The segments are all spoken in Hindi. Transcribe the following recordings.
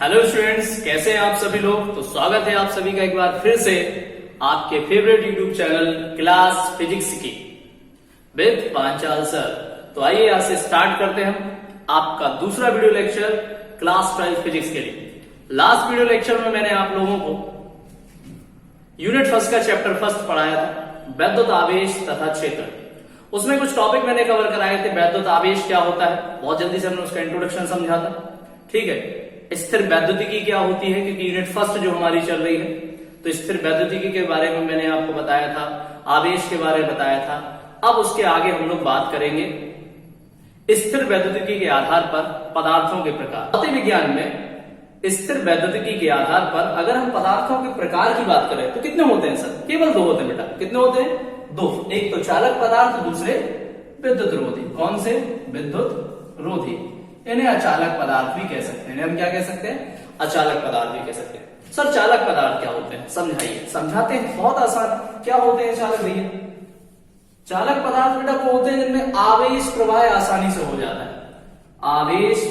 हेलो स्टूडेंट्स, कैसे हैं आप सभी लोग। तो स्वागत है आप सभी का एक बार फिर से आपके favourite YouTube channel class physics की विद पांचाल सर। तो आइए आज से स्टार्ट करते हैं हम आपका दूसरा वीडियो लेक्चर क्लास 12 फिजिक्स के लिए। लास्ट वीडियो लेक्चर में मैंने आप लोगों को यूनिट फर्स्ट का चैप्टर फर्स्ट पढ़ाया था, वैद्युत आवेश तथा क्षेत्र। उसमें कुछ टॉपिक मैंने कवर कराए थे। वैद्युत आवेश क्या होता है, बहुत जल्दी से हमने उसका इंट्रोडक्शन समझा था। ठीक है, स्थिर वैद्युतिकी क्या होती है, क्योंकि यूनिट फर्स्ट जो हमारी चल रही है, तो स्थिर वैद्युतिकी के बारे में मैंने आपको बताया था, आवेश के बारे में बताया था। अब उसके आगे हम लोग बात करेंगे स्थिर वैद्युतिकी के आधार पर पदार्थों के प्रकार। भौतिक विज्ञान में स्थिर वैद्युतिकी के आधार पर अगर हम पदार्थों के प्रकार की बात करें तो कितने होते हैं सर? केवल दो होते हैं बेटा। कितने होते हैं? दो। एक तो चालक पदार्थ, दूसरे विद्युत रोधी। कौन से? विद्युत रोधी। इन्हें अचालक पदार्थ भी कह सकते हैं। हम क्या कह सकते हैं? अचालक पदार्थ भी कह सकते हैं। सर चालक पदार्थ क्या होते हैं, समझाइए। समझाते हैं, बहुत आसान। क्या होते हैं चालक भैया? चालक पदार्थ बेटा वो होते हैं जिनमें आवेश प्रवाह आसानी से हो जाता है। आवेश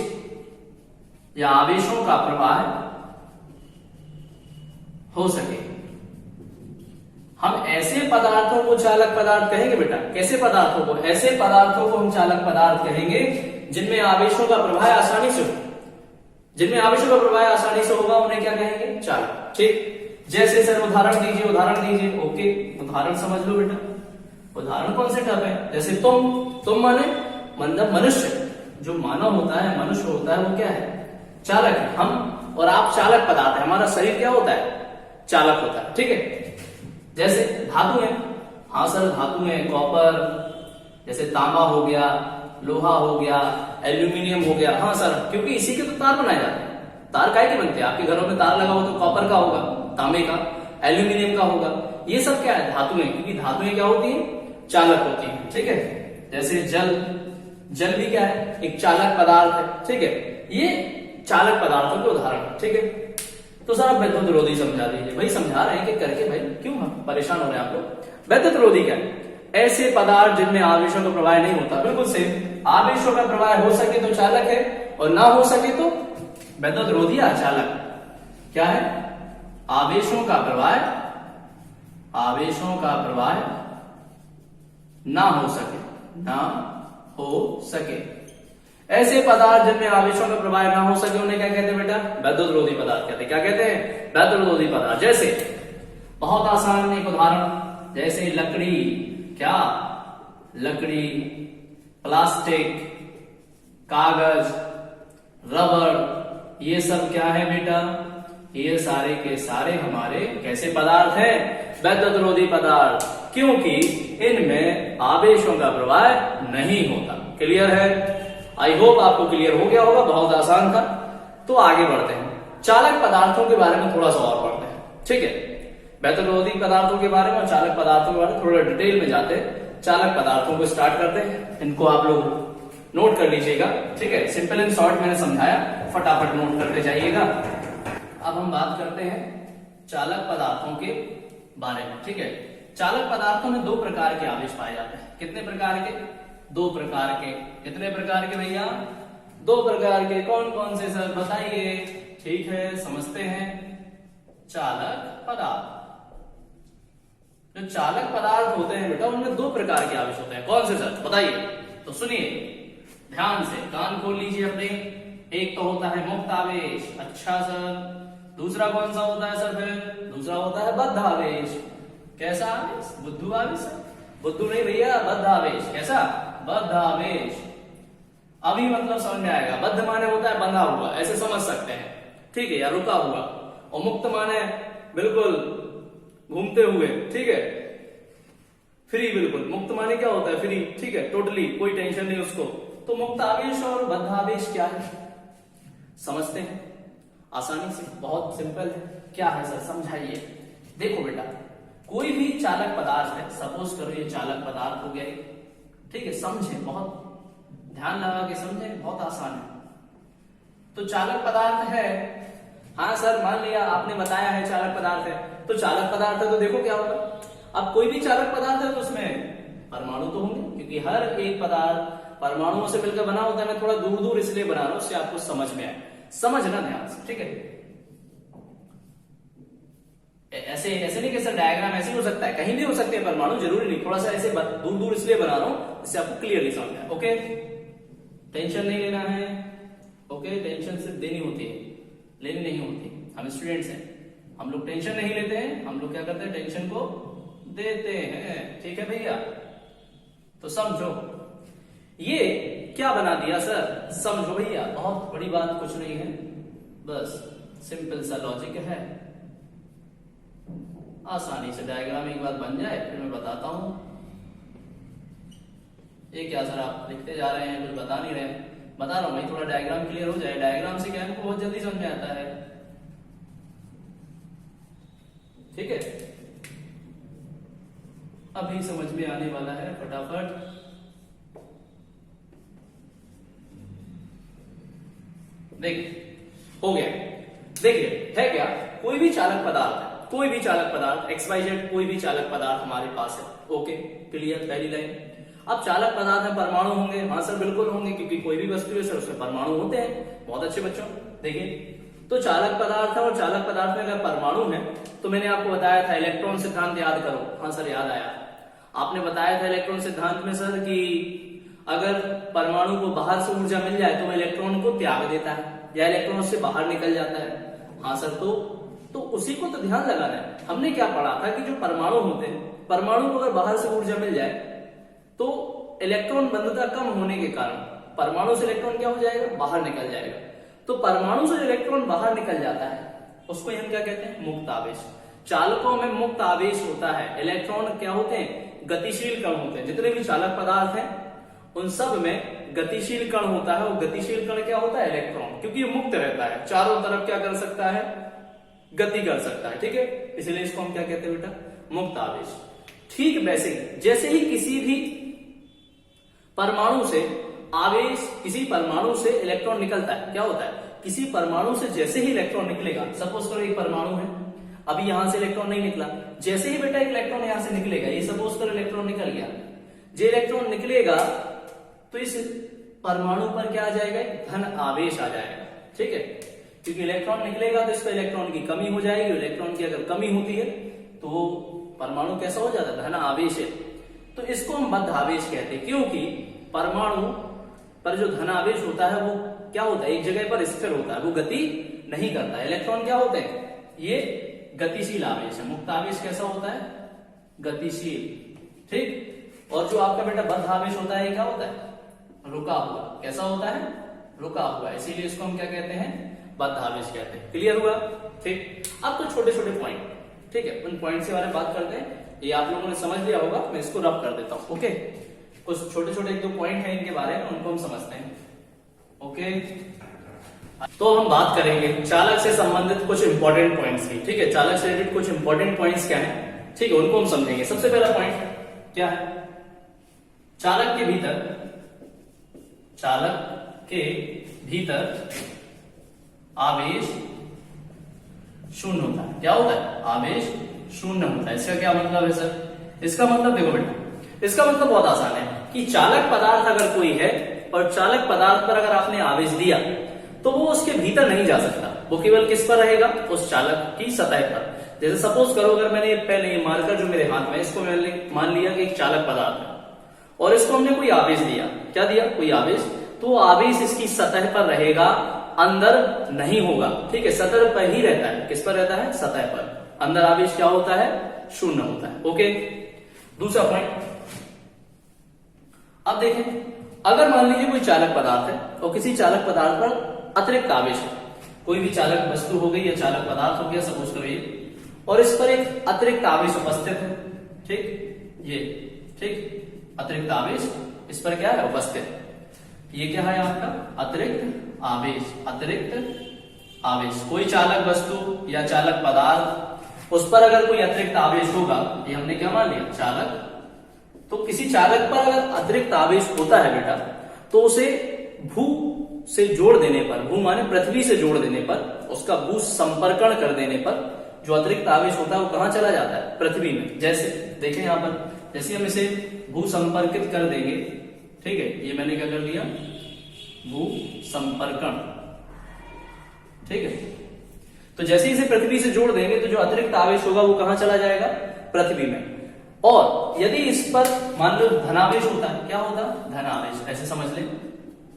या आवेशों का प्रवाह हो सके। हम ऐसे पदार्थों को चालक पदार्थ कहेंगे बेटा। कैसे पदार्थों को? ऐसे पदार्थों को हम चालक पदार्थ कहेंगे जिनमें आवेशों का प्रवाह आसानी से हो। जिनमें आवेशों का प्रवाह आसानी से होगा उन्हें क्या कहेंगे? चालक। ठीक। जैसे सर उदाहरण दीजिए, उदाहरण दीजिए। ओके, उदाहरण समझ लो बेटा। उदाहरण कौन से टर्म है? जैसे तुम माने मतलब मनुष्य, जो मानव होता है, मनुष्य होता है, वो क्या है? चालक है। हम और आप चालक पदार्थ है। हमारा शरीर क्या होता है? चालक होता है। ठीक है। जैसे धातु है, हाँ सर धातु है, कॉपर, जैसे तांबा हो गया, लोहा हो गया, एल्यूमिनियम हो गया। हाँ सर, क्योंकि इसी के तो तार बनाए जाते हैं। तार काय के बनते हैं? आपके घरों में तार लगा हो तो कॉपर का होगा, तांबे का, एल्यूमिनियम का होगा। ये सब क्या है? धातुएं। क्योंकि धातुएं क्या होती है? चालक होती है। ठीक है। जैसे जल भी क्या है? एक चालक पदार्थ है। ठीक है। ये चालक पदार्थों के उदाहरण। ठीक है। तो सर आप वैद्युत रोधी समझा दीजिए। भाई समझा रहे हैं कि करके, भाई क्यों हम परेशान हो रहे हैं आप लोग? वैद्युत रोधी क्या है? ऐसे पदार्थ जिनमें आवेशों का प्रवाह नहीं होता। बिल्कुल सेम। आवेशों का प्रवाह हो सके तो चालक है, और ना हो सके तो वैद्युत रोधी या अचालक। क्या है? आवेशों का प्रवाह ना हो सके। ऐसे पदार्थ जिनमें आवेशों का प्रवाह ना हो सके उन्हें क्या कहते हैं बेटा? वैद्युत रोधी पदार्थ कहते हैं। क्या कहते हैं? वैद्युत रोधी पदार्थ। जैसे बहुत आसान एक उदाहरण, जैसे लकड़ी। क्या? लकड़ी, प्लास्टिक, कागज, रबर, ये सब क्या है बेटा? ये सारे के सारे हमारे कैसे पदार्थ हैं? वैद्युत रोधी पदार्थ। क्योंकि इनमें आवेशों का प्रवाह नहीं होता। क्लियर है? आई होप आपको क्लियर हो गया होगा। बहुत आसान था। तो आगे बढ़ते हैं, चालक पदार्थों के बारे में थोड़ा सा और पढ़ते हैं। ठीक है। वैद्युत रोधी पदार्थों के बारे में और चालक पदार्थों के बारे में थोड़ा डिटेल में जाते हैं। चालक पदार्थों को स्टार्ट करते हैं। इनको आप लोग नोट कर लीजिएगा। ठीक है। सिंपल एंड शॉर्ट मैंने समझाया, फटाफट नोट करते जाइएगा। अब हम बात करते हैं चालक पदार्थों के बारे में। ठीक है। चालक पदार्थों में दो प्रकार के आवेश पाए जाते हैं। कितने प्रकार के? दो प्रकार के। कितने प्रकार के भैया? दो प्रकार के। कौन कौन से सर बताइए? ठीक है, समझते हैं। चालक पदार्थ। जो चालक पदार्थ होते हैं बेटा उनमें दो प्रकार के आवेश होते हैं। कौन से सर बताइए? तो सुनिए ध्यान से, कान खोल लीजिए अपने। एक तो होता है मुक्त आवेश। अच्छा सर। दूसरा कौन सा होता है सर? फिर दूसरा होता है बद्ध आवेश। कैसा आवेश? बुद्धू आवेश। बुद्धू नहीं भैया, बद्ध आवेश। कैसा? बद्ध आवेश। अभी मतलब समझ में आएगा। बद्ध माने होता है बंधा हुआ, ऐसे समझ सकते हैं। ठीक है, या रुका हुआ। और मुक्त माने बिल्कुल घूमते हुए। ठीक है, फ्री। बिल्कुल मुक्त माने क्या होता है? फ्री। ठीक है, टोटली कोई टेंशन नहीं उसको। तो मुक्त आवेश और बद्ध आवेश क्या है समझते हैं आसानी से। बहुत सिंपल है। क्या है सर समझाइए। देखो बेटा, कोई भी चालक पदार्थ है, सपोज करो ये चालक पदार्थ हो गया। ठीक है, समझे, बहुत ध्यान लगा के समझे, बहुत आसान है। तो चालक पदार्थ है। हाँ सर मान लिया आपने बताया है चालक पदार्थ है, तो चालक पदार्थ है तो देखो क्या होगा। अब कोई भी चालक पदार्थ है तो उसमें परमाणु तो होंगे, क्योंकि हर एक पदार्थ परमाणुओं से मिलकर बना होता है। मैं थोड़ा दूर दूर इसलिए बना रहा हूं, उससे आपको समझ में आए। समझना ध्यान से, ठीक है। ऐसे ऐसे नहीं कि सर डायग्राम ऐसे हो सकता है, कहीं भी हो सकते हैं परमाणु, जरूरी नहीं। थोड़ा सा ऐसे दूर दूर इसलिए बना रहा हूं इससे आपको क्लियरली समझ आए। ओके, टेंशन नहीं लेना है। ओके, टेंशन सिर्फ देनी होती है, लेनी नहीं होती। हम स्टूडेंट्स हैं, हम लोग टेंशन नहीं लेते हैं, हम लोग क्या करते हैं, टेंशन को देते हैं। ठीक है भैया, तो समझो ये क्या बना दिया सर, समझो भैया, बहुत बड़ी बात कुछ नहीं है, बस सिंपल सा लॉजिक है। आसानी से डायग्राम एक बार बन जाए फिर मैं बताता हूं। ये क्या सर आप लिखते जा रहे हैं, कुछ बता नहीं रहे हैं। बता रहा हूं भाई, थोड़ा डायग्राम क्लियर हो जाए। डायग्राम से क्या हमको बहुत जल्दी समझ में आता है, ठीक है। अभी समझ में आने वाला है, फटाफट। देख हो गया, देखिए है क्या, कोई भी चालक पदार्थ है, कोई भी चालक पदार्थ XYZ, कोई भी चालक पदार्थ हमारे पास है। ओके, क्लियर, पहली लाइन। अब चालक पदार्थ में परमाणु होंगे, हाँ सर बिल्कुल होंगे, क्योंकि कोई भी वस्तु है सर उसमें परमाणु होते हैं। बहुत अच्छे बच्चों, देखिए तो चालक पदार्थ है और चालक पदार्थ में अगर परमाणु है तो मैंने आपको बताया था इलेक्ट्रॉन सिद्धांत याद करो। हाँ सर याद आया, आपने बताया था इलेक्ट्रॉन सिद्धांत में सर कि अगर परमाणु को बाहर से ऊर्जा मिल जाए तो वह इलेक्ट्रॉन को त्याग देता है या इलेक्ट्रॉन से बाहर निकल जाता है। हाँ सर, तो उसी को तो ध्यान लगाना है। हमने क्या पढ़ा था कि जो परमाणु होते हैं, परमाणु को अगर बाहर से ऊर्जा मिल जाए तो इलेक्ट्रॉन बंधुता कम होने के कारण परमाणु से इलेक्ट्रॉन क्या हो जाएगा, बाहर निकल जाएगा। तो परमाणु से जो इलेक्ट्रॉन बाहर निकल जाता है उसको हम क्या कहते हैं, मुक्त आवेश। चालकों में मुक्त आवेश होता है। इलेक्ट्रॉन क्या होते हैं, गतिशील कण होते हैं। जितने भी चालक पदार्थ हैं उन सब में गतिशील कण होता है। वो गतिशील कण क्या होता है, इलेक्ट्रॉन, क्योंकि ये मुक्त रहता है, चारों तरफ क्या कर सकता है, गति कर सकता है, ठीक है। इसलिए इसको हम क्या कहते हैं बेटा, मुक्त आवेश। ठीक वैसे जैसे ही किसी भी परमाणु से आवेश, किसी परमाणु से इलेक्ट्रॉन निकलता है, क्या होता है, किसी परमाणु से जैसे ही इलेक्ट्रॉन निकलेगा, सपोज करो एक परमाणु है, अभी यहां से इलेक्ट्रॉन नहीं निकला, जैसे ही बेटा एक इलेक्ट्रॉन यहां से निकलेगा, ये सपोज करो इलेक्ट्रॉन निकल गया, जो इलेक्ट्रॉन निकलेगा तो इस परमाणु पर क्या आ जाएगा, धन आवेश आ जाएगा, ठीक है। क्योंकि इलेक्ट्रॉन निकलेगा तो इसका इलेक्ट्रॉन की कमी हो जाएगी। इलेक्ट्रॉन की अगर कमी होती है तो परमाणु कैसा हो जाता है, धन आवेश है। तो इसको हम बद्ध आवेश कहते हैं, क्योंकि परमाणु पर जो धन आवेश होता है वो क्या होता है, एक जगह पर स्थिर होता है, वो गति नहीं करता है। इलेक्ट्रॉन क्या होते हैं, ये गतिशील आवेश है। मुक्त आवेश कैसा होता है, गतिशील, ठीक। और जो आपका बेटा बद्ध आवेश होता है, ये क्या होता है, रुका हुआ। कैसा होता है, रुका हुआ। इसीलिए इसको हम क्या कहते हैं, बद्ध आवेश कहते हैं। क्लियर हुआ, ठीक। अब तो छोटे छोटे पॉइंट, ठीक है, उन पॉइंट के बारे में बात करते हैं। ये आप लोगों ने समझ लिया होगा, मैं इसको रब कर देता हूं। ओके, कुछ छोटे छोटे एक दो पॉइंट हैं इनके बारे में, उनको हम समझते हैं। ओके, तो हम बात करेंगे चालक से संबंधित कुछ इंपॉर्टेंट पॉइंट्स की, ठीक है। चालक से रिलेटेड कुछ इंपॉर्टेंट पॉइंट्स क्या है, ठीक है, उनको हम समझेंगे। सबसे पहला पॉइंट क्या है, चालक के भीतर, चालक के भीतर आवेश शून्य होता है। क्या होता है, आवेश शून्य होता है। इसका क्या मतलब है सर, इसका मतलब देखो बेटा, इसका मतलब बहुत आसान है कि चालक पदार्थ अगर कोई है और चालक पदार्थ पर अगर आपने आवेश दिया तो वो उसके भीतर नहीं जा सकता, वो केवल किस पर रहेगा, उस चालक की सतह पर। जैसे सपोज करो अगर मैंने पहले ये मार्कर जो मेरे हाथ में, इसको मैंने मान लिया कि एक चालक पदार्थ है और इसको हमने कोई आवेश दिया, क्या दिया, कोई आवेश, तो आवेश इसकी सतह पर रहेगा, अंदर नहीं होगा, ठीक है, सतह पर ही रहता है। किस पर रहता है, सतह पर। अंदर आवेश क्या होता है, शून्य होता है। ओके, दूसरा पॉइंट, अब देखें, अगर मान लीजिए कोई चालक पदार्थ है और किसी चालक पदार्थ पर अतिरिक्त आवेश है, कोई भी चालक वस्तु हो गई या चालक पदार्थ हो गया, सपोज करिए, और इस पर एक अतिरिक्त आवेश उपस्थित है, ठीक, ये, ठीक, अतिरिक्त आवेश इस पर क्या है, उपस्थित। ये क्या है आपका, अतिरिक्त आवेश, अतिरिक्त आवेश। कोई चालक वस्तु या चालक पदार्थ, उस पर अगर कोई अतिरिक्त आवेश होगा, ये हमने क्या मान लिया, चालक। तो किसी चालक पर अगर अतिरिक्त आवेश होता है बेटा, तो उसे भू से जोड़ देने पर, भू माने पृथ्वी से जोड़ देने पर, उसका भू संपर्कण कर देने पर जो अतिरिक्त आवेश होता है वो कहां चला जाता है, पृथ्वी में। जैसे देखें यहां पर, जैसे हम इसे भू संपर्कित कर देंगे, ठीक है, ये मैंने क्या कर लिया, भू संपर्कण ठीक है। तो जैसे ही इसे पृथ्वी से जोड़ देंगे तो जो अतिरिक्त आवेश होगा वो कहां चला जाएगा, पृथ्वी में। और यदि इस पर मान लो धनावेश होता है, क्या होता, धनावेश, ऐसे समझ लें,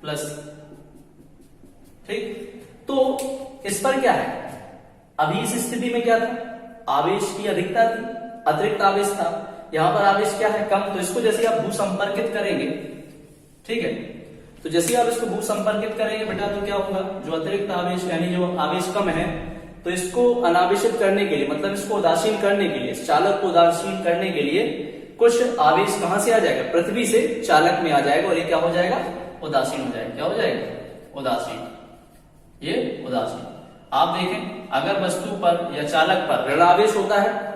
प्लस, ठीक। तो इस पर क्या है, अभी इस स्थिति में क्या था, आवेश की अधिकता थी, अतिरिक्त आवेश था। यहां पर आवेश क्या है, कम। तो इसको जैसे आप भूसंपर्कित करेंगे, ठीक है, तो जैसे आप इसको भूसंपर्कित करेंगे बेटा तो क्या होगा, जो अतिरिक्त आवेश यानी जो आवेश कम है, तो इसको अनावेशित करने के लिए, मतलब इसको उदासीन करने के लिए, इस चालक को उदासीन करने के लिए कुछ आवेश कहां से आ जाएगा, पृथ्वी से चालक में आ जाएगा और ये क्या हो जाएगा, उदासीन हो जाएगा। क्या हो जाएगा, उदासीन, ये उदासीन। आप देखें अगर वस्तु पर या चालक पर ऋण आवेश होता है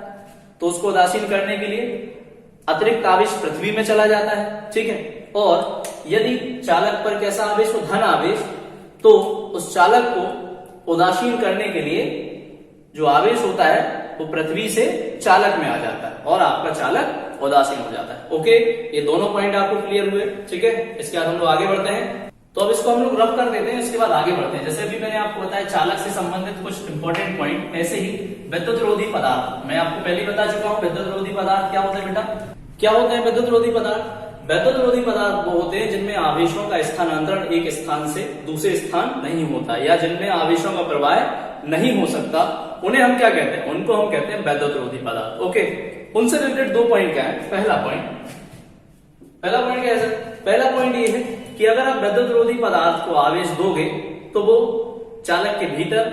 तो उसको उदासीन करने के लिए अतिरिक्त आवेश पृथ्वी में चला जाता है, ठीक है। और यदि चालक पर कैसा आवेश हो, धन आवेश, तो उस चालक को उदासीन करने के लिए जो आवेश होता है वो पृथ्वी से चालक में आ जाता है और आपका चालक उदासीन हो जाता है। ओके, ये दोनों पॉइंट आपको क्लियर हुए, ठीक है। इसके बाद हम लोग आगे बढ़ते हैं। तो अब इसको हम लोग रफ कर देते हैं, इसके बाद आगे बढ़ते हैं। जैसे अभी मैंने आपको बताया चालक से संबंधित कुछ इंपॉर्टेंट पॉइंट, ऐसे ही विद्युत रोधी पदार्थ मैं आपको पहले बता चुका हूं। विद्युत रोधी पदार्थ क्या होता है बेटा, क्या होते हैं विद्युत रोधी पदार्थ? विद्युत रोधी पदार्थ वो होते हैं जिनमें आवेशों का स्थानांतरण एक स्थान से दूसरे स्थान नहीं होता, या जिनमें आवेशों का प्रवाह नहीं हो सकता, उन्हें हम क्या कहते हैं, उनको हम कहते हैं विद्युत रोधी पदार्थ। ओके, उनसे रिलेटेड दो पॉइंट क्या है। पहला पॉइंट क्या है सर? पहला पॉइंट ये है कि अगर आप विद्युत रोधी पदार्थ को आवेश दोगे तो वो चालक के भीतर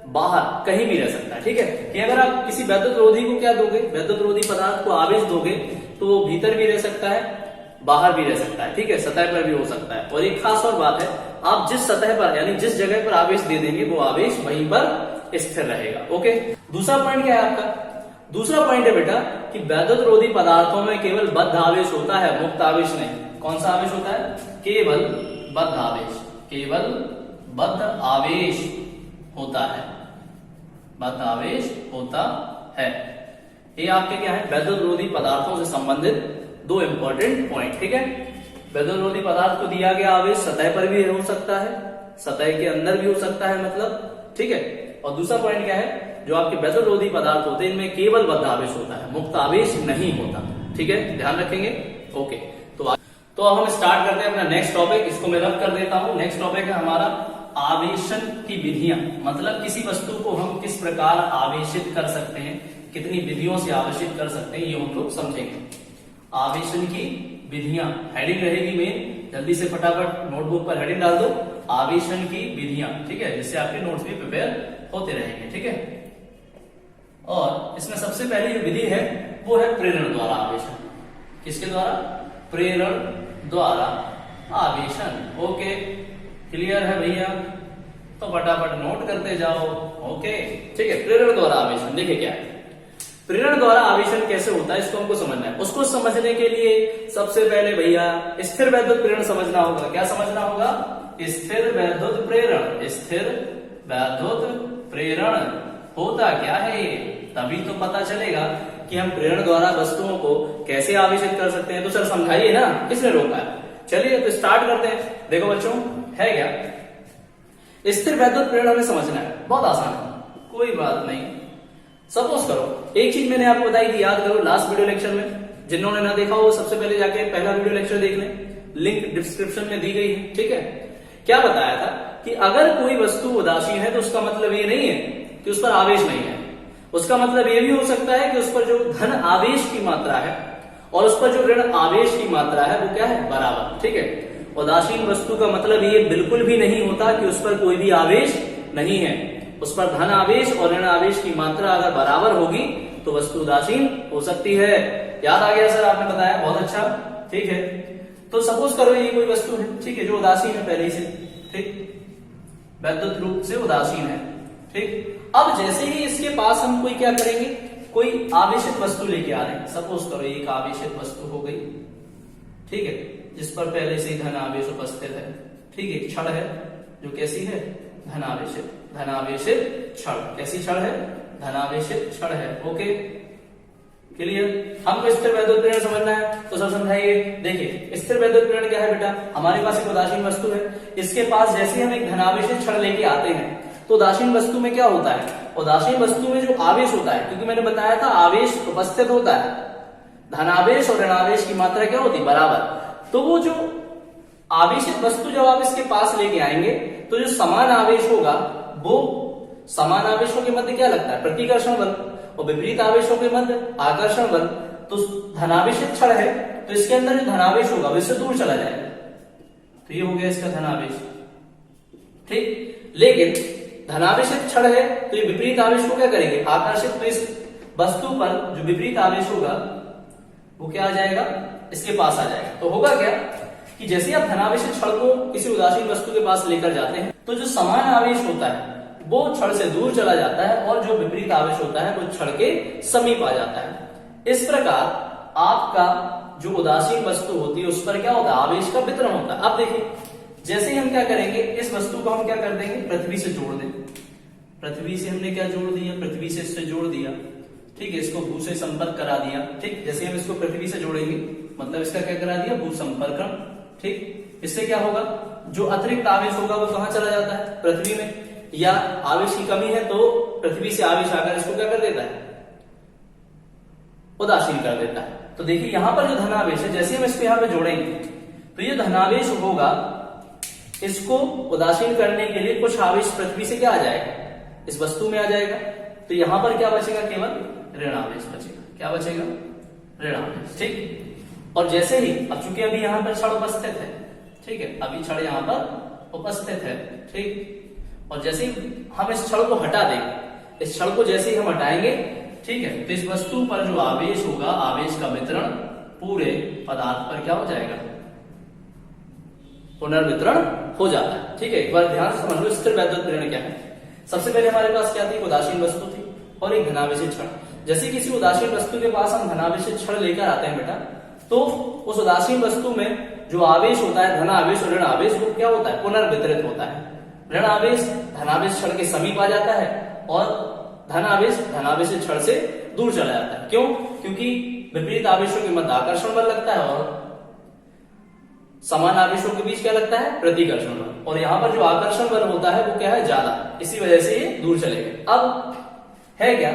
बाहर कहीं भी रह सकता है, ठीक है। कि अगर आप किसी विद्युत रोधी को क्या दोगे, विद्युत रोधी पदार्थ को आवेश दोगे तो वो भीतर भी रह सकता है, बाहर भी रह सकता है, ठीक है, सतह पर भी हो सकता है। और एक खास और बात है, आप जिस सतह पर यानी जिस जगह पर आवेश दे देंगे वो आवेश वहीं पर स्थिर रहेगा। ओके, दूसरा पॉइंट क्या है आपका? दूसरा पॉइंट है बेटा कि विद्युत रोधी पदार्थों में केवल बद्ध आवेश होता है, मुक्त आवेश नहीं। कौन सा आवेश होता है? केवल बद्ध आवेश, केवल बद्ध आवेश होता है, बद्ध आवेश होता है। ये आपके क्या है, विद्युत रोधी पदार्थों से संबंधित दो इंपॉर्टेंट पॉइंट, ठीक है। विद्युत रोधी पदार्थ को दिया गया आवेश सतह पर भी हो सकता है, सतह के अंदर भी हो सकता है, मतलब, ठीक है। और दूसरा पॉइंट क्या है, जो आपके विद्युत रोधी पदार्थ होते हैं इनमें केवल बद्ध आवेश होता है, मुक्त आवेश नहीं होता, ठीक है, ध्यान रखेंगे। ओके, तो अब हम स्टार्ट करते हैं अपना नेक्स्ट टॉपिक। इसको मैं रब कर देता हूं। नेक्स्ट टॉपिक है हमारा आवेशन की विधियां, मतलब किसी वस्तु को हम किस प्रकार आवेशित कर सकते हैं, कितनी विधियों से आवेशित कर सकते हैं, ये हम लोग समझेंगे। आवेशन की विधियां, हेडिंग रहेगी मेन, जल्दी से फटाफट नोटबुक पर हेडिंग डाल दो, आवेशन की विधियां, ठीक है, जिससे आपके नोट्स भी प्रिपेयर होते रहेंगे, ठीक है। और इसमें सबसे पहली जो विधि है वो है प्रेरण द्वारा आवेशन। किसके द्वारा? प्रेरण द्वारा आवेशन। ओके, क्लियर है भैया? तो फटाफट नोट करते जाओ। ओके, ठीक है, प्रेरण द्वारा आवेशन। देखिए क्या है प्रेरण द्वारा आवेशन, कैसे होता है इसको हमको समझना है। उसको समझने के लिए सबसे पहले भैया स्थिर वैद्युत प्रेरण समझना होगा। क्या समझना होगा? स्थिर वैद्युत प्रेरण। स्थिर वैद्युत प्रेरण होता क्या है, तभी तो पता चलेगा कि हम प्रेरण द्वारा वस्तुओं को कैसे आवेशित कर सकते हैं। तो सर समझाइए ना, किसने रोका है? चलिए तो स्टार्ट करते हैं। देखो बच्चों, है क्या स्थिर वैद्युत प्रेरण हमें समझना है, बहुत आसान है, कोई बात नहीं। सपोज करो, एक चीज मैंने आपको बताई थी, याद करो लास्ट वीडियो लेक्चर में, जिन्होंने ना देखा हो सबसे पहले जाके पहला वीडियो लेक्चर देख लें, लिंक डिस्क्रिप्शन में दी गई है, ठीक है। क्या बताया था कि अगर कोई वस्तु उदासीन है तो उसका मतलब ये नहीं है कि उस पर आवेश नहीं है, उसका मतलब ये भी हो सकता है कि उस पर जो धन आवेश की मात्रा है और उस पर जो ऋण आवेश की मात्रा है वो क्या है, बराबर, ठीक है। उदासीन वस्तु का मतलब ये बिल्कुल भी नहीं होता कि उस पर कोई भी आवेश नहीं है, उस पर धन आवेश और ऋण आवेश की मात्रा अगर बराबर होगी तो वस्तु उदासीन हो सकती है। याद आ गया सर, आपने बताया, बहुत अच्छा, ठीक है। तो सपोज करो ये कोई वस्तु है, ठीक है, जो उदासीन है पहले से, ठीक, वैद्युत रूप से उदासीन है, ठीक। अब जैसे ही इसके पास हम कोई क्या करेंगे, कोई आवेशित वस्तु लेके आ रहे हैं, सपोज करो एक आवेशित वस्तु हो गई, ठीक है, जिस पर पहले से धन आवेश उपस्थित है, ठीक है, क्षण है जो कैसी है, धनावेशित, धनावेशित क्षण। कैसी क्षण है? धनावेशित क्षण है। Okay, clear? हमको स्थिर वैद्युत प्रेरण समझना है तो सब समझाइए। देखिए स्थिर वैद्युत प्रेरण क्या है बेटा, हमारे पास एक उदासीन वस्तु है, इसके पास जैसे हम एक धनावेशित क्षण लेके आते हैं तो उदासीन वस्तु में क्या होता है, उदासीन वस्तु में जो आवेश होता है, क्योंकि मैंने बताया था आवेश उपस्थित होता है, धनावेश और ऋणावेश की मात्रा क्या होती है, बराबर। तो वो जो आवेशित वस्तु जब आप इसके पास लेके आएंगे तो जो समान आवेश होगा वो समान आवेशों के मध्य क्या लगता है, प्रतिकर्षण बल, और विपरीत आवेशों के मध्य आकर्षण बल। तो धनावेशित छड़ है तो इसके अंदर जो धनावेश होगा वो इससे दूर चला जाएगा, तो ये हो गया इसका धनावेश, ठीक। लेकिन धनावेशित छड़ है तो ये विपरीत आवेश को क्या करेंगे, आकर्षित। तो इस वस्तु पर जो विपरीत आवेश होगा वो क्या आ जाएगा, इसके पास आ जाएगा। तो होगा क्या कि जैसे आप धनावेशित छड़ को किसी उदासीन वस्तु के पास लेकर जाते हैं तो जो समान आवेश होता है वो छड़ से दूर चला जाता है और जो विपरीत आवेश होता है वो छड़ के समीप आ जाता है। इस प्रकार आपका जो उदासीन वस्तु होती है उस पर क्या होता है, आवेश का वितरण होता है। अब देखिए जैसे ही हम क्या करेंगे, इस वस्तु को हम क्या कर देंगे, पृथ्वी से जोड़ देंगे। पृथ्वी से हमने क्या जोड़ दिया, पृथ्वी से इससे जोड़ दिया, ठीक है, इसको भू से संपर्क करा दिया, ठीक। जैसे हम इसको पृथ्वी से जोड़ेंगे मतलब इसका क्या करा दिया, भू संपर्कण, ठीक। इससे क्या होगा, जो अतिरिक्त आवेश होगा वो कहां चला जाता है, पृथ्वी में, या आवेश की कमी है तो पृथ्वी से आवेश आकर इसको क्या कर देता है, उदासीन कर देता है। तो देखिए यहां पर जो धनावेश है, जैसे हम इसको यहां पे जोड़ेंगे तो ये धनावेश होगा, इसको उदासीन करने के लिए कुछ आवेश पृथ्वी से क्या आ जाएगा, इस वस्तु में आ जाएगा। तो यहां पर क्या बचेगा, केवल ऋणावेश बचेगा। क्या बचेगा, ऋणावेश, ठीक। और जैसे ही अब चूंकि अभी यहां पर क्षण उपस्थित है, ठीक है, अभी क्षण यहां पर उपस्थित है, ठीक। और जैसे ही हम इस क्षण को हटा देंगे, इस क्षण को जैसे ही हम हटाएंगे, ठीक है, तो इस वस्तु पर जो आवेश होगा, आवेश का वितरण पूरे पदार्थ पर क्या हो जाएगा, पुनर्वितरण हो जाता है, ठीक है। एक बार ध्यान से समझ लो स्थिर वैद्युत प्रेरण क्या है। सबसे पहले हमारे पास क्या थी, उदासीन वस्तु थी और एक धनावेशित छड़। जैसे किसी उदासीन वस्तु के पास हम धनावेशित छड़ लेकर आते हैं बेटा, तो उस उदासीन वस्तु में जो आवेश होता है, धन आवेश और ऋण आवेश, वो क्या होता है, पुनर्वितरित होता है। ऋण आवेश धनावेश छड़ के समीप आ जाता है और धन आवेश धनावेशित छड़ से दूर चला जाता है। क्यों, क्योंकि विपरीत आवेशों के मध्य आकर्षण बल लगता है और समान आवेशों के बीच क्या लगता है, प्रतिकर्षण बल। और यहां पर जो आकर्षण बल होता है वो क्या है, ज्यादा, इसी वजह से ये दूर चलेगा। अब है क्या,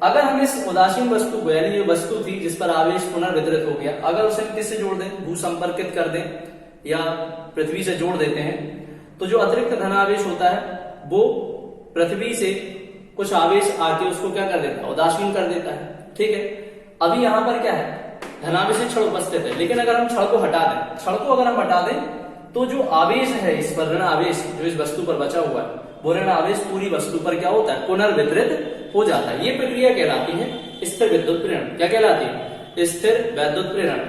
अगर हम इस उदासीन वस्तु को, यानी जो वस्तु थी जिस पर आवेश पुनर्वितरित हो गया, अगर उसे हम किससे जोड़ दें, भू संपर्कित कर दें या पृथ्वी से जोड़ देते हैं, तो जो अतिरिक्त धनावेश होता है वो पृथ्वी से कुछ आवेश आके उसको क्या कर देता है, उदासीन कर देता है, ठीक है। अभी यहां पर क्या है, धनावेशित छड़ उपस्थित है, लेकिन अगर हम छड़ को हटा दें, छड़ को अगर हम हटा दें तो जो आवेश है इस पर, ऋण आवेश जो इस वस्तु पर बचा हुआ है, वो ऋण आवेश पूरी वस्तु पर क्या होता है, पुनर्वितरित हो जाता है। ये प्रक्रिया कहलाती है स्थिर विद्युत प्रेरण। क्या कहलाती है, स्थिर वैद्युत प्रेरण।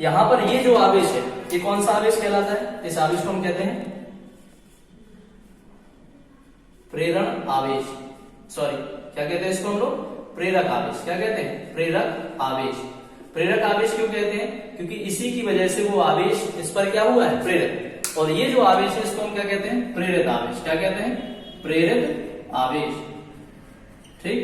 यहां पर ये जो आवेश है, ये कौन सा आवेश कहलाता है, इस आवेश को हम कहते हैं प्रेरण आवेश, सॉरी क्या कहते हैं इसको हम लोग, प्रेरक आवेश। क्या कहते हैं, प्रेरक आवेश। प्रेरक आवेश क्यों कहते हैं, क्योंकि इसी की वजह से वो आवेश इस पर क्या हुआ है, प्रेरित। और ये जो आवेश है इसको हम क्या कहते हैं, प्रेरित आवेश। क्या कहते हैं, प्रेरित आवेश, ठीक।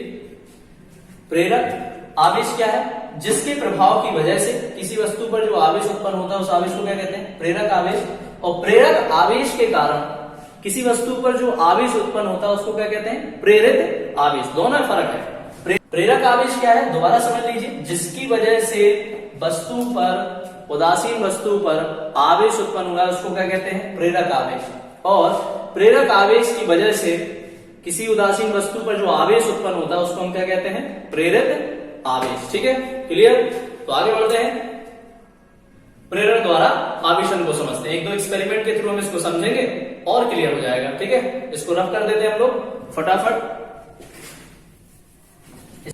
प्रेरक आवेश क्या है, जिसके प्रभाव की वजह से किसी वस्तु पर जो आवेश उत्पन्न होता है उस आवेश को क्या कहते हैं, प्रेरक आवेश। और प्रेरक आवेश के कारण किसी वस्तु पर जो आवेश उत्पन्न होता है उसको क्या कहते हैं, प्रेरित आवेश। दोनों में फर्क है। प्रेरक आवेश क्या है, दोबारा समझ लीजिए, जिसकी वजह से वस्तु पर, उदासीन वस्तु पर आवेश उत्पन्न हुआ है उसको क्या कहते हैं, प्रेरक आवेश। और प्रेरक आवेश की वजह से किसी उदासीन वस्तु पर जो आवेश उत्पन्न होता है उसको हम क्या कहते हैं, प्रेरित आवेश। ठीक है, क्लियर। तो आगे बढ़ते हैं, प्रेरण द्वारा आवेशन को समझते हैं। एक दो एक्सपेरिमेंट के थ्रू हम इसको समझेंगे और क्लियर हो जाएगा। ठीक है, इसको रफ कर देते हैं हम लोग फटाफट।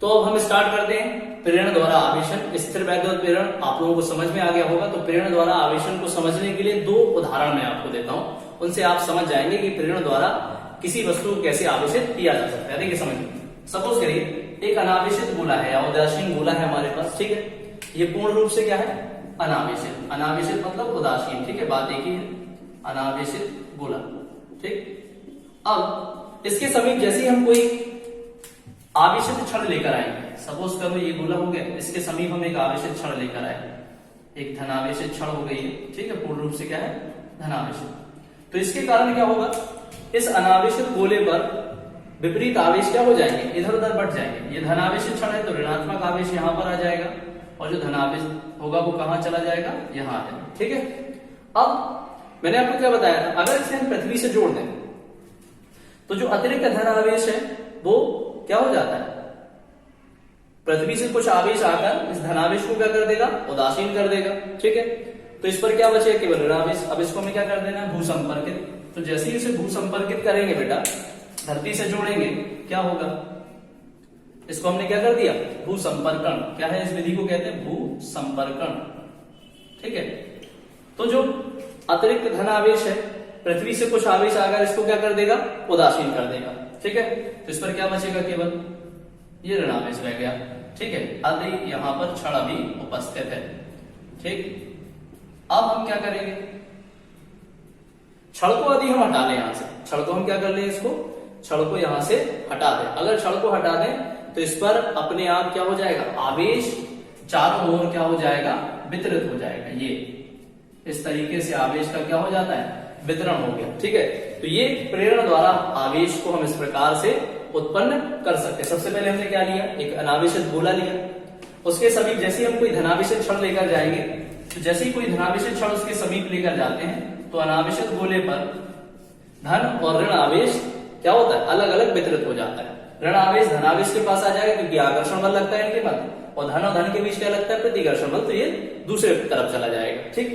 तो अब हम स्टार्ट करते हैं प्रेरण द्वारा आवेशन। स्थिर वैद्युत प्रेरण आप लोगों को समझ में आ गया होगा। तो प्रेरण द्वारा आवेशन को समझने के लिए दो उदाहरण मैं आपको देता हूं, उनसे आप समझ जाएंगे कि प्रेरण द्वारा किसी वस्तु को कैसे आवेशित किया जा सकता है। देखिए समझिए, सपोज करिए एक अनावेशित गोला है या उदासीन गोला है हमारे पास। ठीक है, ये पूर्ण रूप से क्या है, अनावेशित। अनावेशित मतलब उदासीन। ठीक है, बात एक ही है, अनावेशित गोला। ठीक, अब इसके समीप जैसे ही हम कोई आवेशित क्षण लेकर आएंगे, सपोज करो ये गोला हो गया, इसके समीप हम एक आवेशित क्षण लेकर आए, एक धनावेशित क्षण हो गई है। ठीक है, पूर्ण रूप से क्या है, धनावेशित। तो इसके कारण क्या होगा, इस अनावेशित गोले पर विपरीत आवेश क्या हो जाएंगे, इधर उधर बढ़ जाएंगे। ये धनावेशित क्षण है तो ऋणात्मक आवेश यहाँ पर आ जाएगा और जो धनावेश होगा वो कहाँ चला जाएगा, यहाँ आ जाएगा। ठीक है, अब मैंने आपको क्या बताया था, अगर इसे हम पृथ्वी से जोड़ दें तो जो अतिरिक्त धनावेश है वो क्या हो जाता है, पृथ्वी से कुछ आवेश आकर इस धनावेश को क्या कर देगा, उदासीन कर देगा। ठीक है, तो इस पर क्या बचेगा, केवल ऋणावेश। अब इसको हमें क्या कर देना है, भूसंपर्कित। तो जैसे ही इसे भूसंपर्कित करेंगे बेटा, धरती से जोड़ेंगे, क्या होगा, इसको हमने क्या कर दिया, भूसंपर्कण। क्या है, इस विधि को कहते हैं भूसंपर्कण। ठीक है, तो जो अतिरिक्त धनावेश है, पृथ्वी से कुछ आवेश आकर इसको क्या कर देगा, उदासीन कर देगा। ठीक है, तो इस पर क्या बचेगा, केवल ये ऋणावेश रह गया। ठीक है, अति यहां पर क्षण अभी उपस्थित है। ठीक, अब हम क्या करेंगे, क्षण को यदि हम हटा लें, यहां से क्षण को हम क्या कर लें, इसको क्षण को यहां से हटा दें। अगर क्षण को हटा दें तो इस पर अपने आप क्या हो जाएगा, आवेश चारों ओर क्या हो जाएगा, वितरित हो जाएगा। ये इस तरीके से आवेश का क्या हो जाता है, वितरण हो गया। ठीक है, तो ये प्रेरण द्वारा आवेश को हम इस प्रकार से उत्पन्न कर सकते हैं। सबसे पहले हमने क्या लिया, एक अनावेशित गोला लिया, उसके समीप जैसे हम कोई धनावेशित क्षण लेकर जाएंगे, तो जैसे ही कोई धनावेशित क्षण उसके समीप लेकर जाते हैं तो अनावेशित गोले पर धन और ऋण आवेश क्या होता है, अलग अलग वितरित हो जाता है। ऋण आवेश धनावेश के पास आ जाएगा क्योंकि आकर्षण बल लगता है इनके मध्य, और धन और धन के बीच क्या लगता है, प्रतिकर्षण बल, तो ये दूसरे तरफ चला जाएगा। ठीक,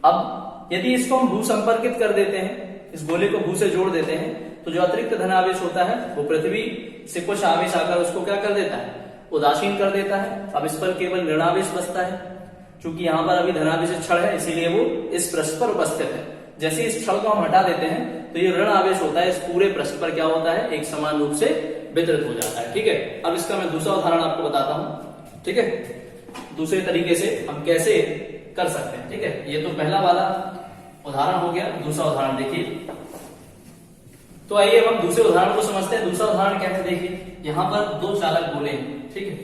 अब यदि इसको हम भू संपर्कित कर देते हैं, इस गोले को भू से जोड़ देते हैं, तो जो अतिरिक्त धनावेश होता है वो पृथ्वी से कुछ आवेश आकर उसको क्या कर देता है, उदासीन कर देता है। अब इस पर केवल ऋणावेश बचता है, क्योंकि यहाँ पर अभी धनावेश क्षण है इसीलिए वो इस पृष्ठ पर उपस्थित है। जैसे इस क्षण को हम हटा देते हैं तो ये ऋण आवेश होता है, इस पूरे पृष्ठ पर क्या होता है, एक समान रूप से वितरित हो जाता है। ठीक है, अब इसका मैं दूसरा उदाहरण आपको बताता हूं। ठीक है, दूसरे तरीके से हम कैसे कर सकते हैं। ठीक है, ये तो पहला वाला उदाहरण हो गया। दूसरा उदाहरण देखिए, तो आइए अब हम दूसरे उदाहरण को समझते हैं। दूसरा उदाहरण क्या है, देखिए यहाँ पर दो चालक गोले हैं। ठीक है,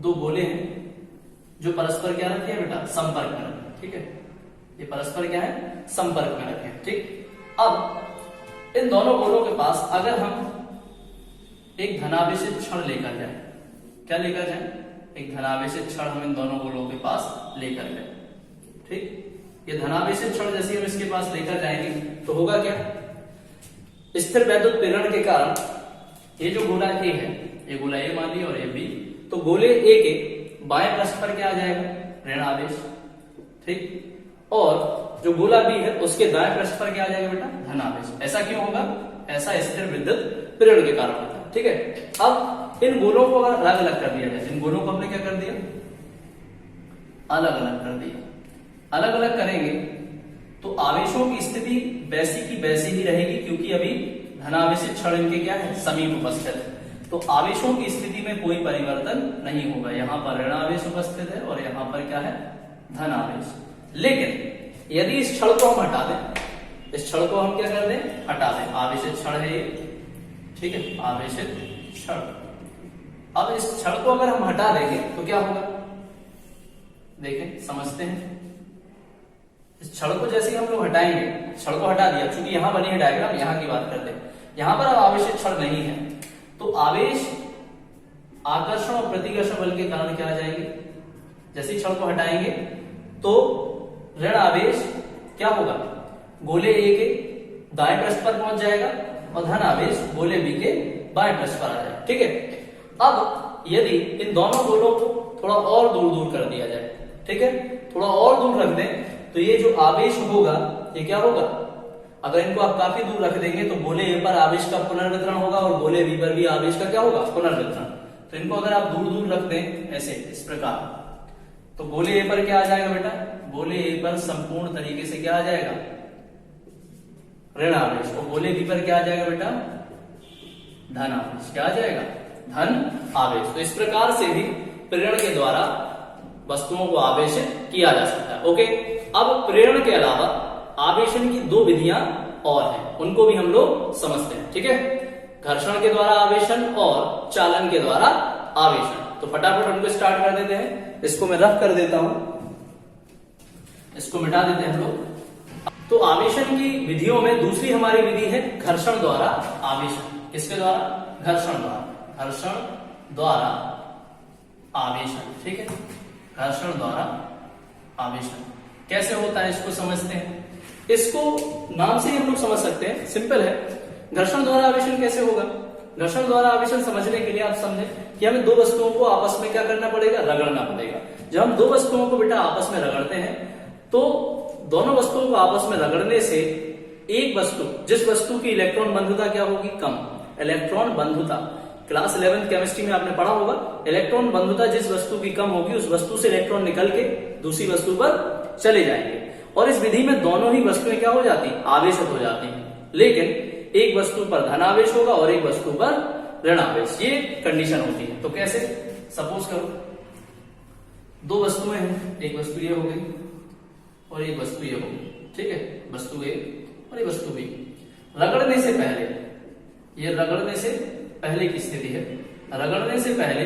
दो गोले हैं जो परस्पर क्या रखे हैं बेटा, संपर्क में रखे। ठीक है, ये परस्पर क्या है, संपर्क में रखे। ठीक, अब इन दोनों गोलों के पास अगर हम एक धनावेशित क्षण लेकर जाए, क्या लेकर जाए, एक धनावेशित क्षण हम इन दोनों गोलों के पास लेकर जाए। ठीक, ये धनावेशित क्षण जैसे हम इसके पास लेकर जाएंगे तो होगा क्या, स्थिर वैद्युत प्रेरण के कारण ये जो गोला ए है, ये गोला ए मान लिया और ये बी, तो गोले ए के बाएं पृष्ठ पर क्या आ जाएगा, ऋण आवेश। ठीक, और जो गोला बी है उसके दाएं पृष्ठ पर क्या आ जाएगा बेटा, धन आवेश। ऐसा क्यों होगा, ऐसा स्थिर विद्युत प्रेरण के कारण होता है। ठीक है, अब इन गोलों को अगर अलग अलग कर दिया जाए, इन गोलों को हमने क्या कर दिया, अलग अलग कर दिया। अलग अलग करेंगे तो आवेशों की स्थिति वैसी की वैसी ही रहेगी, क्योंकि अभी धनावेशित क्षण इनके क्या है, समीप उपस्थित है। तो आवेशों की स्थिति में कोई परिवर्तन नहीं होगा। यहाँ पर ऋण आवेश उपस्थित है और यहाँ पर क्या है, धन आवेश। लेकिन यदि इस क्षण को हम हटा दें, इस क्षण को हम क्या कर दें, हटा दें, आवेशित क्षण है ये। ठीक है, आवेशित क्षण। अब इस क्षण को अगर हम हटा देंगे तो क्या होगा, देखें समझते हैं। इस क्षण को जैसे ही हम लोग हटाएंगे, क्षण को हटा दिया, क्योंकि यहां बनी है डायग्राम, यहां की बात करते हैं। यहां पर अब आवेशित क्षण नहीं है, तो आवेश आकर्षण और प्रतिकर्षण बल के कारण क्या आ जाएंगे, जैसे क्षण को हटाएंगे तो ऋण आवेश क्या होगा, गोले ए के दाएं पृष्ठ पर पहुंच जाएगा और धन आवेश गोले बी के बाएं पृष्ठ पर आ जाएगा। ठीक है, अब यदि इन दोनों गोलों को थोड़ा और दूर दूर कर दिया जाए, ठीक है, थोड़ा और दूर रख दें, तो ये जो आवेश होगा ये क्या होगा, अगर इनको आप काफी दूर रख देंगे तो गोले ए पर आवेश का पुनर्वितरण होगा और गोले बी पर भी आवेश का क्या होगा, पुनर्वितरण। तो इनको अगर आप दूर दूर रख दें ऐसे इस प्रकार, तो गोले ए पर क्या आ जाएगा बेटा, गोले ए पर संपूर्ण तरीके से क्या आ जाएगा, ऋण आवेश, और गोले बी पर क्या आ जाएगा बेटा, धन आवेश। क्या आ जाएगा, धन आवेश। तो इस प्रकार से भी प्रेरण के द्वारा वस्तुओं को आवेशित किया जा सकता है। ओके, अब प्रेरण के अलावा आवेशन की दो विधियां और हैं, उनको भी हम लोग समझते हैं। ठीक है, घर्षण के द्वारा आवेशन और चालन के द्वारा आवेशन। तो फटाफट उनको स्टार्ट कर देते हैं। इसको मैं रफ कर देता हूं, इसको मिटा देते हैं हम लोग। तो आवेशन की विधियों में दूसरी हमारी विधि है घर्षण द्वारा आवेशन। किसके द्वारा, घर्षण द्वारा आवेशन, ठीक है, घर्षण द्वारा आवेशन कैसे होता है इसको समझते हैं। इसको नाम से ही हम लोग समझ सकते हैं, सिंपल है। घर्षण द्वारा आवेशन कैसे होगा? घर्षण द्वारा आवेशन समझने के लिए आप समझें कि हमें दो वस्तुओं को आपस में क्या करना पड़ेगा, रगड़ना पड़ेगा। जब हम दो वस्तुओं को बेटा आपस में रगड़ते हैं तो दोनों वस्तुओं को आपस में रगड़ने से एक वस्तु, जिस वस्तु की इलेक्ट्रॉन बंधुता क्या होगी, कम। इलेक्ट्रॉन बंधुता क्लास 11th केमिस्ट्री में आपने पढ़ा होगा, इलेक्ट्रॉन बंधुता जिस वस्तु की कम होगी उस वस्तु से इलेक्ट्रॉन निकल के दूसरी वस्तु पर चले जाएंगे, और इस विधि में दोनों ही वस्तुएं क्या हो जाती हैं, आवेशित हो जाती हैं। लेकिन एक वस्तु पर धन आवेश होगा और एक वस्तु पर ऋण आवेश, ये कंडीशन होती है। तो कैसे, सपोज करो दो वस्तुएं हैं, एक वस्तु ये हो गई और एक वस्तु ये हो गई, ठीक है, वस्तु ए और ये वस्तु बी। रगड़ने से पहले, ये रगड़ने से पहले की स्थिति है, रगड़ने से पहले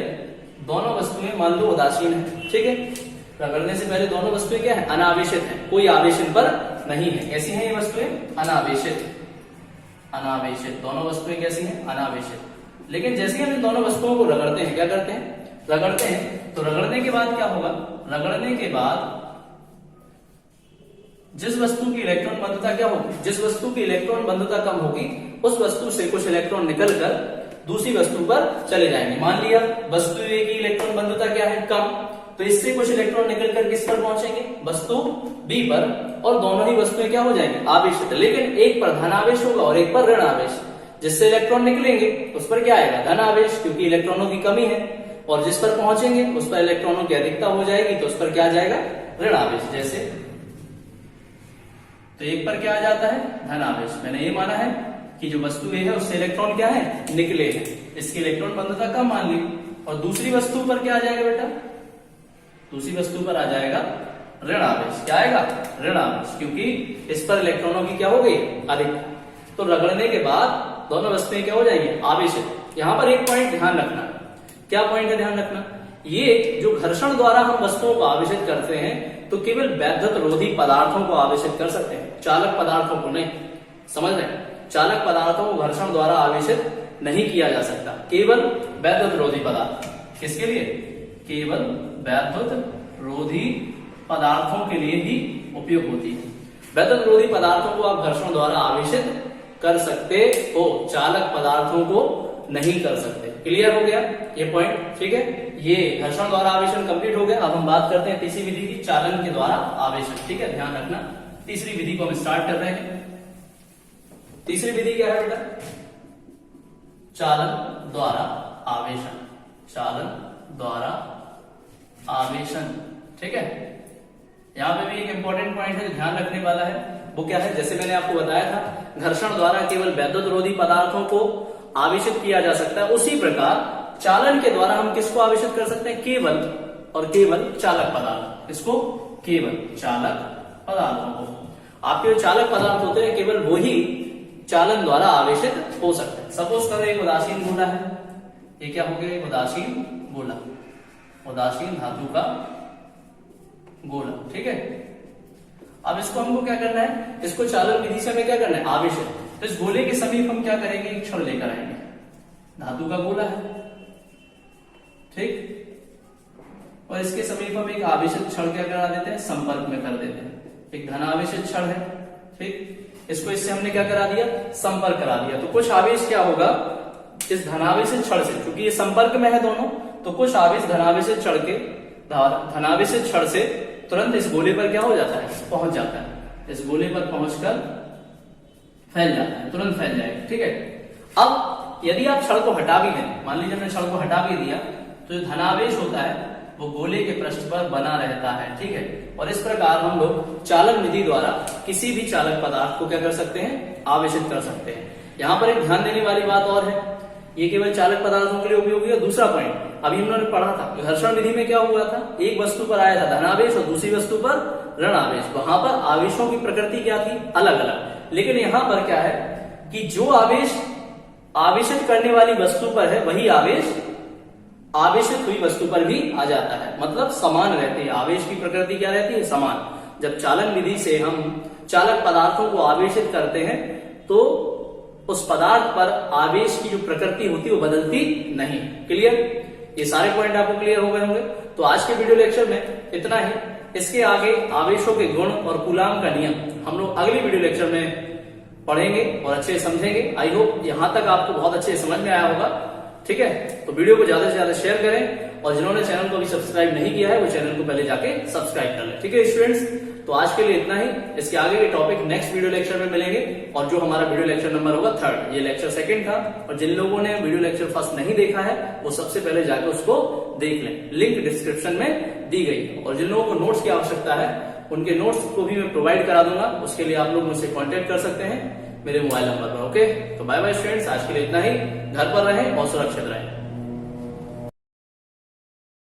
दोनों वस्तुएं मान लो उदासीन है, ठीक है, रगड़ने से पहले दोनों वस्तुएं क्या है, अनावेशित है, कोई आवेश इन पर नहीं है। कैसी हैं ये वस्तुएं, अनावेशित, अनावेशित, दोनों वस्तुएं कैसी हैं, अनावेशित। लेकिन जैसे हम इन दोनों वस्तुओं को रगड़ते हैं, क्या करते हैं, रगड़ते हैं, तो रगड़ने के बाद क्या होगा, रगड़ने के बाद जिस वस्तु की इलेक्ट्रॉन बंधुता क्या होगी, जिस वस्तु की इलेक्ट्रॉन बंधुता कम होगी उस वस्तु से कुछ इलेक्ट्रॉन निकलकर दूसरी वस्तु पर चले जाएंगे। मान लिया वस्तु ए की इलेक्ट्रॉन बंधुता क्या है, कम, तो इससे कुछ इलेक्ट्रॉन निकलकर किस पर पहुंचेंगे, वस्तु बी पर, और दोनों ही वस्तुएं क्या हो जाएंगी, आवेशित। लेकिन एक पर धन आवेश होगा और एक पर ऋण आवेश। जिससे इलेक्ट्रॉन निकलेंगे उस पर क्या आएगा, धन आवेश, क्योंकि इलेक्ट्रॉनों की कमी है, और जिस पर पहुंचेंगे उस पर इलेक्ट्रॉनों की अधिकता हो जाएगी तो उस पर क्या आ जाएगा, ऋण आवेश। जैसे तो एक पर क्या आ जाता है, धन आवेश। मैंने ये माना है कि जो वस्तु ए है उससे इलेक्ट्रॉन क्या है, निकले हैं, इसकी इलेक्ट्रॉन बंधुता कम मान ली, और दूसरी वस्तु पर क्या आ जाएगा बेटा, दूसरी वस्तु पर आ जाएगा ऋण आवेश। क्या आएगा, ऋण आवेश, क्योंकि इस पर इलेक्ट्रॉनों की क्या हो गई, अधिक। तो रगड़ने के बाद दोनों वस्तुएं क्या हो जाएंगी, आवेशित। यहां पर एक पॉइंट ध्यान रखना, क्या पॉइंट है ध्यान रखना, ये जो घर्षण द्वारा हम वस्तुओं को आवेशित करते हैं तो केवल वैद्युत रोधी पदार्थों को आवेशित कर सकते हैं, चालक पदार्थों को नहीं, समझ रहे हैं, चालक पदार्थों को घर्षण द्वारा आवेशित नहीं किया जा सकता, केवल वैद्युत रोधी पदार्थ। किसके लिए, केवल वैद्युत रोधी पदार्थों के लिए ही उपयोग होती है। वैद्युत रोधी पदार्थों को आप घर्षण द्वारा आवेशित कर सकते हो, चालक पदार्थों को नहीं कर सकते। क्लियर हो गया ये पॉइंट, ठीक है। ये घर्षण द्वारा आवेशन कंप्लीट हो गया। अब हम बात करते हैं तीसरी विधि की, चालन के द्वारा आवेशन, ठीक है, ध्यान रखना। तीसरी विधि को हम स्टार्ट कर रहे हैं। तीसरी विधि क्या है बेटा, चालन द्वारा आवेशन, चालन द्वारा आवेशन, ठीक है। यहां पे भी एक इंपॉर्टेंट पॉइंट है ध्यान रखने वाला है, वो क्या है, जैसे मैंने आपको बताया था घर्षण द्वारा केवल वैद्युत रोधी पदार्थों को आवेशित किया जा सकता है, उसी प्रकार चालन के द्वारा हम किसको आवेशित कर सकते हैं, केवल और केवल चालक पदार्थ। इसको केवल चालक पदार्थों को, आपके जो चालक पदार्थ होते हैं केवल वही चालन द्वारा आवेशित हो सकते हैं। सपोज करें एक उदासीन गोला है, ये क्या हो गया, एक उदासीन गोला, उदासीन धातु का गोला, ठीक है। अब इसको हमको क्या करना है, इसको चालन विधि से हमें क्या करना है, आवेशित। तो इस गोले के समीप हम क्या करेंगे, एक क्षण लेकर आएंगे, धातु का गोला है, ठीक, और इसके समीप हम एक आवेशित क्षण क्या करा देते हैं, संपर्क में कर देते हैं, एक धन आवेशित क्षण है, ठीक, इसको इससे हमने क्या करा दिया, संपर्क करा दिया। तो कुछ आवेश क्या होगा इस धनावेशित क्षण से, क्योंकि ये संपर्क में है दोनों, तो कुछ आवेश धनावेशित क्षण के, धनावेशित क्षण से तुरंत इस गोले पर क्या हो जाता है, पहुंच जाता है, इस गोले पर पहुंचकर फैल जाता है, तुरंत फैल जाएगा, ठीक है। अब यदि आप क्षण को हटा भी दें, मान लीजिए हमने क्षण को हटा भी दिया, तो जो धनावेश होता है वो गोले के पृष्ठ पर बना रहता है, ठीक है। और इस प्रकार हम लोग चालन विधि द्वारा किसी भी चालक पदार्थ को क्या कर सकते हैं, आवेशित कर सकते हैं। यहाँ पर एक ध्यान देने वाली बात और है, ये केवल चालक पदार्थों के लिए उपयोगी है। दूसरा पॉइंट अभी हमने पढ़ा था, घर्षण विधि में क्या हुआ था, एक वस्तु पर आया था धनावेश और दूसरी वस्तु पर ऋण आवेश, वहां पर आवेशों की प्रकृति क्या थी, अलग अलग। लेकिन यहां पर क्या है कि जो आवेश आवेशित करने वाली वस्तु पर है वही आवेश आवेशित हुई वस्तु पर भी आ जाता है, मतलब समान रहती है, आवेश की प्रकृति क्या रहती है, समान। जब चालन विधि से हम चालक पदार्थों को आवेशित करते हैं तो उस पदार्थ पर आवेश की जो प्रकृति होती है वो बदलती नहीं। क्लियर? ये सारे पॉइंट आपको क्लियर हो गए होंगे। तो आज के वीडियो लेक्चर में इतना ही। इसके आगे आवेशों के गुण और कूलाम का नियम हम लोग अगली वीडियो लेक्चर में पढ़ेंगे और अच्छे से समझेंगे। आई होप यहां तक आपको बहुत अच्छे से समझ में आया होगा। ठीक है, तो वीडियो को ज्यादा से ज्यादा शेयर करें और जिन्होंने चैनल को अभी सब्सक्राइब नहीं किया है वो चैनल को पहले जाके सब्सक्राइब कर लें। ठीक है स्टूडेंट्स, तो आज के लिए इतना ही। इसके आगे के टॉपिक नेक्स्ट वीडियो लेक्चर में मिलेंगे और जो हमारा वीडियो लेक्चर नंबर होगा 3rd, ये लेक्चर 2nd था। और जिन लोगों ने वीडियो लेक्चर 1st नहीं देखा है वो सबसे पहले जाके उसको देख लें, लिंक डिस्क्रिप्शन में दी गई। और जिन लोगों को नोट्स की आवश्यकता है उनके नोट्स को भी मैं प्रोवाइड करा दूंगा, उसके लिए आप लोग मुझसे कॉन्टेक्ट कर सकते हैं मेरे मोबाइल नंबर पर। ओके, तो बाय बाय स्टूडेंट्स, आज के लिए इतना ही। घर पर रहें और सुरक्षित रहें।